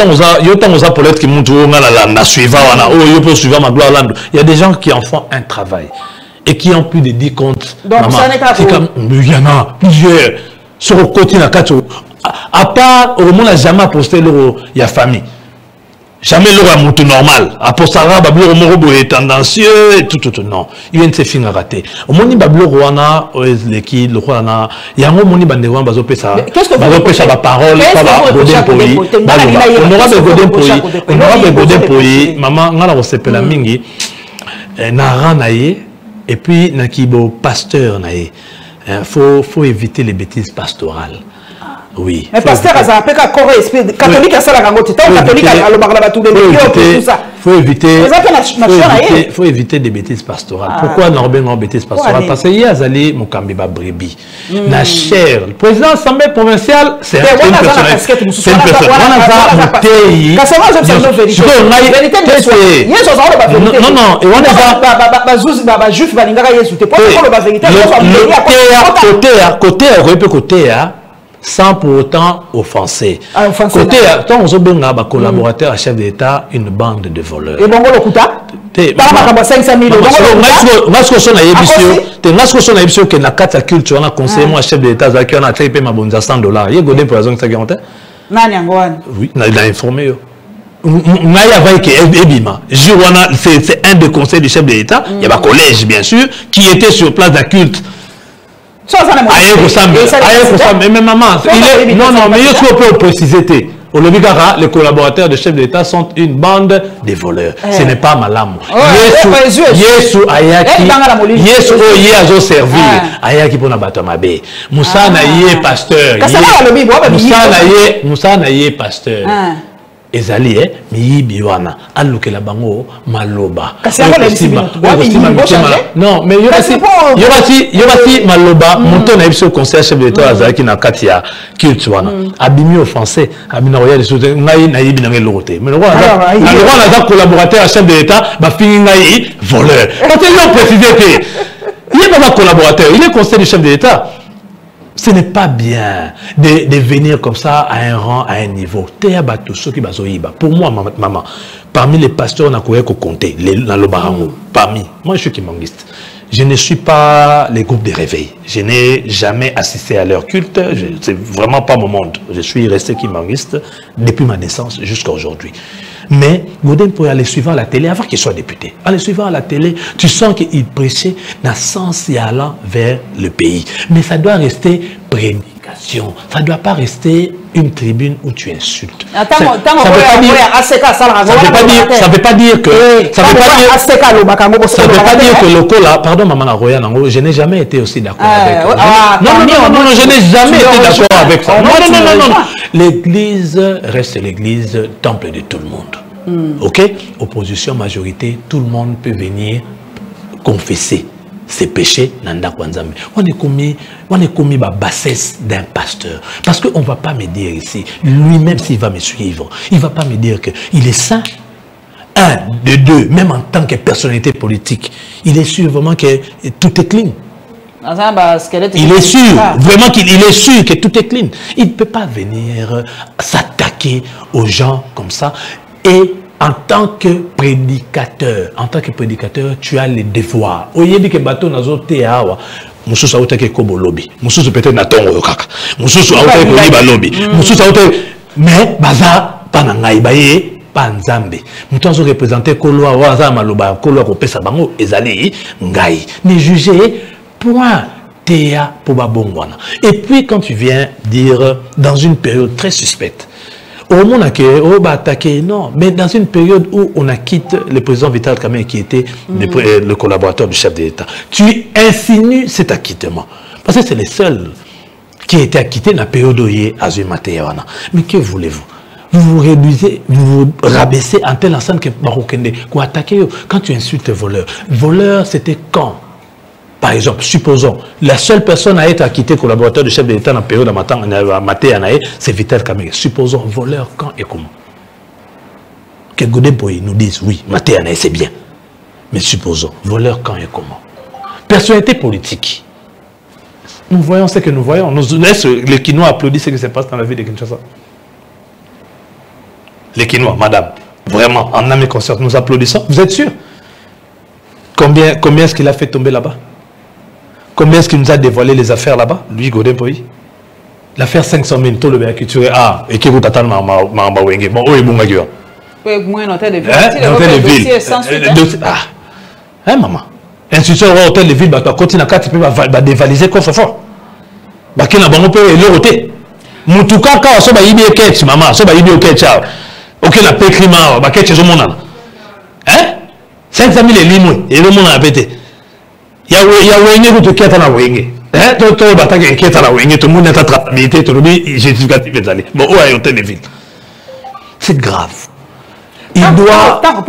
des gens qui en font un travail et qui ont plus de 10 comptes. Donc, c'est comme il y en a plusieurs. Sur le côté, à part, au monde n'a jamais posté il y a famille. Jamais l'aura monté normal. À Sara, Bablo Romoro est tendancieux et tout. Non. Il vient de se finir raté. Au moins, Bablo Rwanda, l'équipe, le Rwanda, il y a un moment où Bandewan va zoper ça. Qu'est-ce que vous faites sa parole, pas Godin Poyi. Honorable Godin Poyi. Honorable Godin Poyi. Maman, on a reçu la mingi. Nara naïe. Et puis, Nakibo, pasteur naïe. Faut éviter les bêtises pastorales. Oui. Mais pasteur, ça peut être catholique à ça la gangote. Catholique à tout ça. Faut éviter des bêtises pastorales. Pourquoi normalement bêtises pastorales? Parce qu'il y a Azali Mukambiba Brebi. La chair. Le président de l'Assemblée provinciale, c'est une personne. C'est une personne. Non. Et on est juif côté sans pour autant offenser. Côté, quand on a un collaborateur à chef d'État, une bande de voleurs. Et bon, le coup pas 500 000 euros. Que la carte culture, on a conseillé moi chef d'État, qui a fait ma bonne $100. Il y a godé pour la zone de 50. Oui, il a informé. C'est un des conseils du chef de l'État. Il y a un collège, bien sûr, qui était sur place d'un culte. Mais maman, non, mais il faut préciser. Au Lobigara, les collaborateurs de chef de l'État sont une bande de voleurs. Ce n'est pas Malam. Yesu Ayaki, Yesu Oye servir. Ayaki pour nabattre ma bé. Moussa Naye pasteur. Moussa Naye pasteur. Ezali mi biwana aluke la bango maloba non mais yorati maloba monto na biso conseil chef de l'État azaki na katia kiltwana abimi offensé abina royal de ngai na yibi na ngelote mais le roi na collaborateur chef de l'État ba fini ngai voleur quand ils ont précisé que il est pas collaborateur, il est conseiller du chef de l'État. Ce n'est pas bien de venir comme ça à un rang, à un niveau. Pour moi, maman, parmi les pasteurs, on a quoi compter dans le barango. Parmi, moi je suis kimangiste. Je ne suis pas les groupes de réveil. Je n'ai jamais assisté à leur culte. C'est vraiment pas mon monde. Je suis resté kimangiste depuis ma naissance jusqu'à aujourd'hui. Mais Godin pourrait aller suivre à la télé avant qu'il soit député. Aller suivre à la télé, tu sens qu'il prêchait dans le sens et allant vers le pays. Mais ça doit rester prédicateur. Ça ne doit pas rester une tribune où tu insultes. Ça ne veut pas dire que le Kola, pardon maman Roya, je n'ai jamais été aussi d'accord avec ça. Non, je n'ai jamais été d'accord avec ça. Non. L'église reste l'église, temple de tout le monde. Ok? Opposition, majorité, tout le monde peut venir confesser ses péchés. On est commis la bassesse d'un pasteur. Parce qu'on ne va pas me dire ici, lui-même s'il va me suivre, il ne va pas me dire qu'il est saint. Un, de deux, même en tant que personnalité politique, il est sûr vraiment que tout est clean. Il est sûr, vraiment qu'il est sûr que tout est clean. Il ne peut pas venir s'attaquer aux gens comme ça. Et en tant que prédicateur, tu as les devoirs. Oye dit que bateau nazo te awa, mususu auta ke kobo lobby. Mususu peut-être na tongo kaka. Mususu auta ke liba lobby. Mususu auta mais baza panangai baye panzambe. Mutu azo représenter kolo aza maloba kolo ko pesa bango ezali ngai. Ne jugez point théa pour babongwana. Et puis quand tu viens dire dans une période très suspecte, non, mais dans une période où on a quitté le président Vital Kamerhe qui était le collaborateur du chef de l'État, tu insinues cet acquittement. Parce que c'est le seul qui a été acquitté dans la période où il y a Azuma-Teyawana. Mais que voulez-vous? Vous vous réduisez, vous vous rabaissez en telle enceinte que Marokende, quoi attaquer quand tu insultes voleur. Voleur, c'était quand? Par exemple, supposons, la seule personne à être acquittée collaborateur du chef de l'État dans la période de Maté, c'est Vital Kamerhe. Supposons, voleur, quand et comment? Que Godeboy nous dise, oui, Maté, c'est bien. Mais supposons, voleur, quand et comment? Personnalité politique. Nous voyons ce que nous voyons. Nous laisse les Quinois applaudir ce qui se passe dans la vie de Kinshasa. Les Quinois, madame, vraiment, en âme et conscience, nous applaudissons. Vous êtes sûr? Combien est-ce qu'il a fait tomber là-bas? Combien est-ce qu'il nous a dévoilé les affaires là-bas? Lui, Godeboy. L'affaire 500 000, tout le bien que tu es. Ah, et qui vous t'attend, Mamba Wenge. Bon, oui, bon, gars. Oui, moins hôtel de ville. Hôtel de ville. Ah, hein, maman? Institution hôtel de ville, bah, continue à 4, tu peux dévaliser coffre fort. Bah, qui n'a pas pu le roter. Moutouka, quand on va y bien ketch, maman, on va y bien ketch. Ok, la paix climat, bah, ketch, je m'en ai. Hein? 500 000 est limoué, et le monde a pété. Il y a Wenge qui est à Wenge. Hein? Tout le monde qui est à Wenge, tout le monde est à traçabilité, tout le monde est justificatif. Bon, où est l'hôtel de ville? C'est grave. Il doit. Tant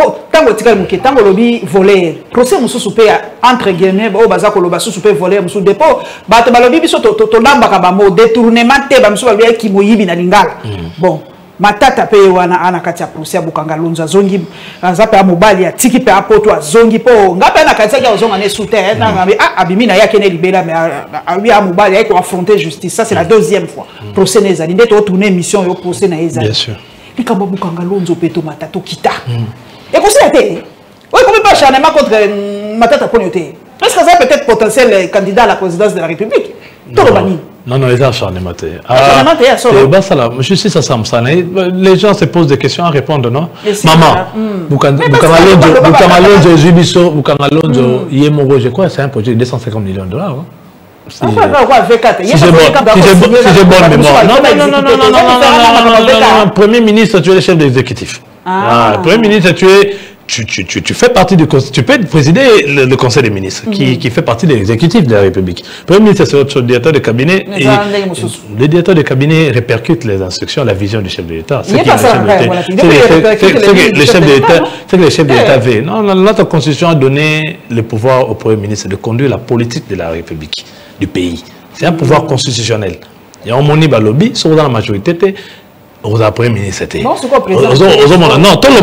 que lobby volé, procès moussou soupé entre guillemets, au bazar le bassou soupé volé moussou dépôt, batte balobi biso to lamba kabamo détournement te bamsou babia ki moyibi na lingala. Bon. Matata pe wana ana kati ya procès bukanga lonza zongi azape amobali ya tiki pe apoto zongi po ngape na kati ya zonga ne soute na ngabe abimi na yake ne libela mais abi amobali ko affronter justice. Ça c'est la deuxième fois. Procès nezali ndeto tourner mission yo procès na ezali. Bien sûr. Likamba bukanga lonzo peto matato kita. Et qu'on s'est été. Oui, comment pas acharnement contre Matata Pognoté? Est-ce que ça peut être potentiel candidat à la présidence de la République? Non, ils ont acharnement. Je sais ça, les gens se posent des questions à répondre, non? Maman, Bukamalonzo, Zubiso, Bukamalonzo, Yemoro, je crois que c'est un projet de 250 millions de $. Si j'ai bonne mémoire. Non. Premier ministre, tu es le chef de l'exécutif. Premier ministre, tu fais partie du conseil, tu peux présider le conseil des ministres qui fait partie de l'exécutif de la République. Premier ministre, c'est le directeur de cabinet. Et le directeur de cabinet répercute les instructions, la vision du chef de l'État. C'est que le chef de l'État veut. Non, notre constitution a donné le pouvoir au Premier ministre de conduire la politique de la République, du pays. C'est un pouvoir constitutionnel. Il y a un moni balobi, sauf dans la majorité. Aux Premier ministre, c'était. Non, tout le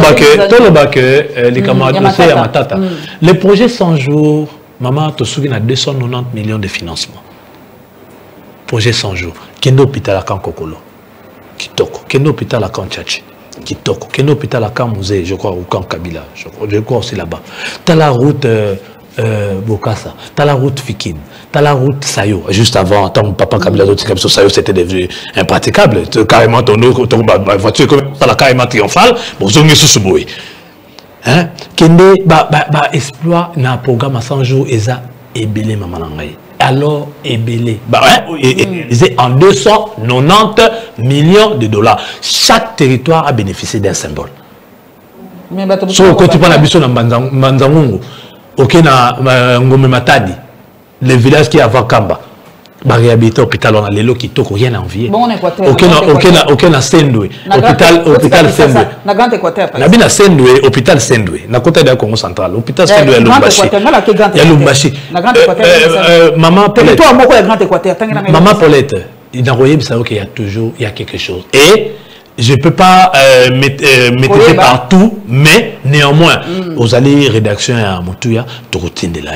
bac, les camarades de Yamatata. Le projet 100 jours, maman, tu te souviens, a 290 millions de financement. Projet 100 jours. Kendo hôpital à Kankokolo. Kitoko. Kendo hôpital à Kanchachi. Kitoko. Kendo hôpital à Kamouze, je crois, ou Kankabila. Je crois aussi là-bas. Tu as la route. Bokassa, tu as la route Fikine, tu as la route Sayo, juste avant, ton papa Kabila Sayo, c'était devenu impraticable, carrément ton voiture, tu as carrément triomphale, bon, je suis sous ce Kende, exploit, dans un programme à 100 jours, et ça, et belé maman. alors ébélé. Réalisé en 290 millions de dollars. Chaque territoire a bénéficié d'un symbole. So, quand tu prends la mission dans Manzangungu, ok, na Ngome Matadi, le village qui est à Vakamba, bah réhabilité l'hôpital, on a les lots qui toquent, rien à envier. Bon, on est Équateur. Ok, na Sendoué, hôpital Sendoué. Na Grand Équateur. Na bien na Sendoué, hôpital Sendoué. Na côté de Congo central, hôpital Sendoué à Lumbashi. Il y a Lumbashi. Maman Paulette. Maman Paulette, il a envoyé ça qu'il y a toujours, il y a quelque chose. Et je ne peux pas m'étendre partout, mais néanmoins, aux allées rédaction à Moutouya, tu routines de là,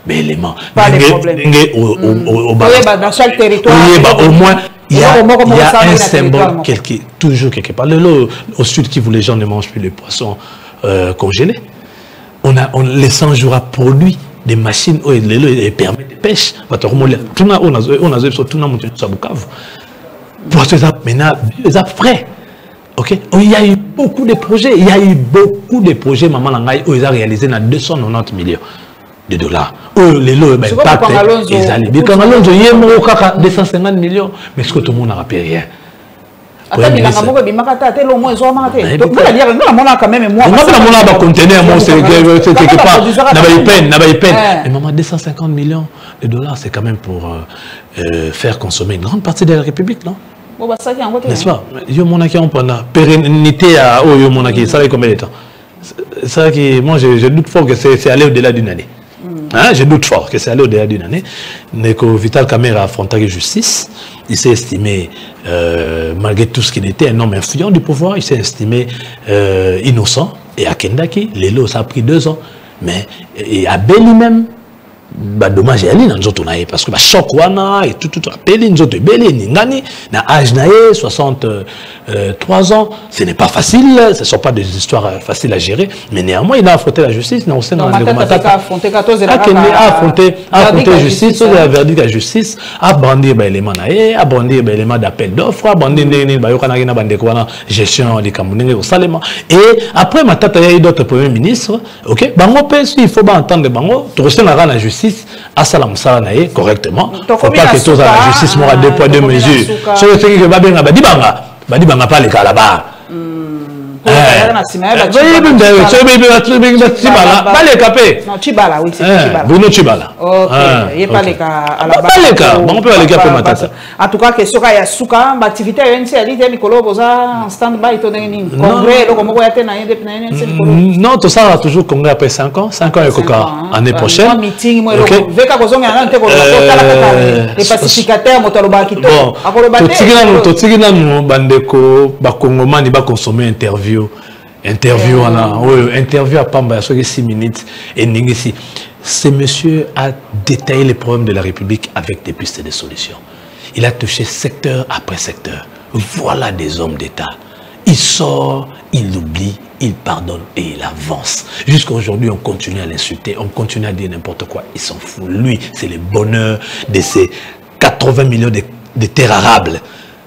mais éléments. Pas de problème. Dans chaque territoire, au moins, il y a un symbole toujours quelque part. Au sud Kivu, les gens ne mangent plus les poissons congelés. Les 100 jours à produit des machines et permettent de pêche. Maintenant, ils prêts. Okay. Il y a eu beaucoup de projets. Il y a eu beaucoup de projets, maman Langai, où ils ont réalisé dans 290 millions de dollars. Les lots, ben, pas ils allaient. Mais quand Alonso, il y a 250 millions. Mais est-ce que tout le monde n'a rappelé rien? On a mais maman, 250 millions de dollars, c'est quand même pour faire consommer une grande partie de la République, non? N'est-ce pas? Yo monaki on prend pérennité à yo monaki, ça fait combien de temps? Ça qui moi je doute fort que c'est allé au-delà d'une année. Hein? Je doute fort que c'est allé au-delà d'une année. Mais que Vital Kamerhe a affronté la justice, il s'est estimé malgré tout ce qu'il était un homme influent du pouvoir, il s'est estimé innocent. Et à Kendaki, l'élo ça a pris 2 ans. Mais et à Beli même. Bah dommage à aller dans notre naïe parce que bah choc wana et tout appelé nous autres belé ningani na âge naïe 63 ans, ce n'est pas facile, ce ne sont pas des histoires faciles à gérer, mais néanmoins il a affronté la justice, non c'est dans affronté la justice, sur la verdict de la justice, a brandi bah élément naïe, a brandi bah élément d'appel d'offres, a brandi bah yokana na bande kwana gestion des Camerounais au Salema et après matata il y a eu d'autres premiers ministres, OK, bango pèse il faut pas entendre bango, tu ressens la justice à Salam Salanae correctement. Il ne faut pas que tous à la justice m'aura 2 poids 2 mesures. Sur le fait que Babanga Badibanga pas les cas là-bas. En tout cas, que ce cas Souka, l'activité en stand-by. Non, tout ça va toujours congrès après 5 ans. 5 ans et coca année prochaine. Les pacificateurs, interview à Pamba, 6 minutes et Ningisi. Ce monsieur a détaillé les problèmes de la République avec des pistes de solutions. Il a touché secteur après secteur. Voilà des hommes d'État. Il sort, il oublie, il pardonne et il avance. Jusqu'à aujourd'hui, on continue à l'insulter, on continue à dire n'importe quoi. Il s'en fout. Lui, c'est le bonheur de ces 80 millions de terres arables.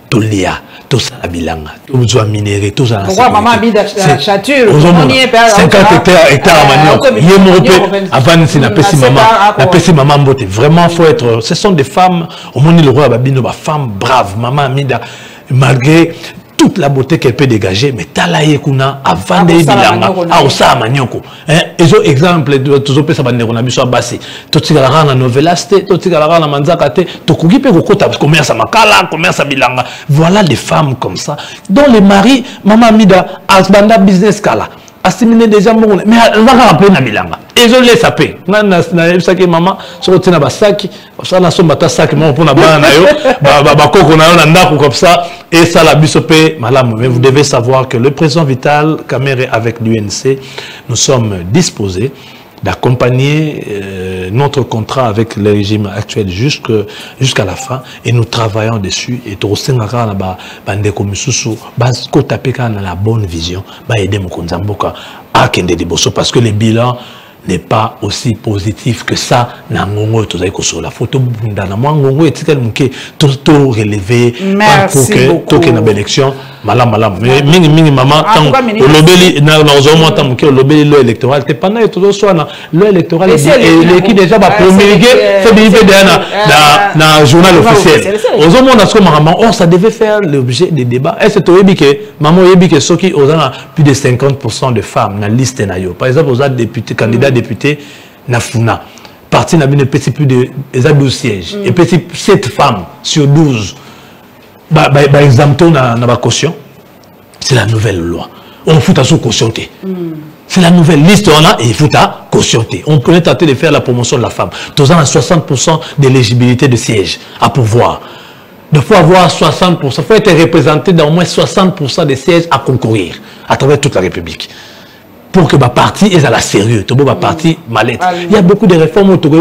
Tout l'IA, tout ça à Bilanga, tout ça minéré, tout ça. Pourquoi maman habite à Chature? 50 hectares à Manioc. Il est mort avant de maman mbote. Vraiment, il faut être. Ce sont des femmes. Au monde, le roi Babino, femme brave, maman Amida, malgré toute la beauté qu'elle peut dégager, mais talaye kuna avant de bilanga a osa manioko et zo exemple de tous opesa bandeko na biso abasi to tikala na novelaste to tikala na manzaka te to kuki pe kokota commerce makala commerce bilanga. Voilà des femmes comme ça dont les maris maman Mida asbanda business kala assimilé déjà mon mais on va rappeler na bilanga et je laisse apé na saki maman so tina basaki ça na somba ta sac mon pour na bana na yo ba koko na yo na ndako comme ça et ça la bisopé madame. Mais vous devez savoir que le président Vital Kamerhe avec l'UNC nous sommes disposés d'accompagner notre contrat avec le régime actuel jusqu'à la fin et nous travaillons dessus et tout ça na ba bande comme susu bas ko taper na la bonne vision ba aider mokonzamboka à kende de bosso parce que les bilans n'est pas aussi positif que ça. Nangongo, tu sais que sur la photo, Nangongo est tellement tout relevé pour que tu aies une élection. Malam. Mais mingi maman, tant au lobby, dans un tant que le lobby électoral, t'es pas là et tout soit là. L'électoral est qui déjà va promulguer, fait des dans le journal officiel. Aux hommes, on a ce moment, or ça devait faire l'objet des débats. Est-ce que tu sais que maman yebi que ceux qui ont plus de 50% de femmes dans la liste nayo. Par exemple, aux députés, candidats députés, Nafuna. Parti n'a bien petit plus de 12 sièges. Et petit 7 femmes sur 12. Par exemple, on a la caution. C'est la nouvelle loi. On fout à sous cautionner. C'est la nouvelle liste, on a et il faut à cautionner. On peut tenter de faire la promotion de la femme. Tous à 60% d'éligibilité de sièges à pouvoir. Il faut avoir 60%. Il faut être représenté dans au moins 60% des sièges à concourir à travers toute la République. Pour que ma parti est à la sérieux, ma parti mallette. Il y a beaucoup de réformes autour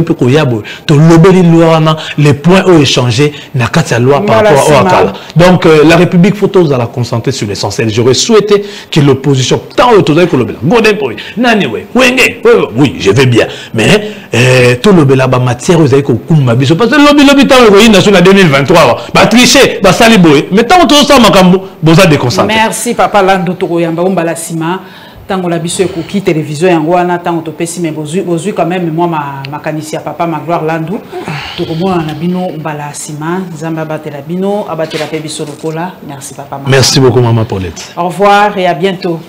les points ont échangé dans la loi par rapport au Akala. Donc la République faut tous la concentrer sur l'essentiel. J'aurais souhaité que l'opposition tant autour de oui, je vais bien, mais tout le bela matière vous avez parce que le lobby dans la 2023 va tricher, va saliboyer. Mais tant tout ça makambo, boza déconcentrer. Merci papa Lando Tokoyamba Umbalasima. Tant que la biso ekoki télévision yango wana tant to pesi mais bozui quand même moi ma kanisia papa ma gloire Landou to komona na bino mbala sima nzamba batela bino abatela pe biso lokola. Merci papa. Merci beaucoup maman Paulette. Au revoir et à bientôt.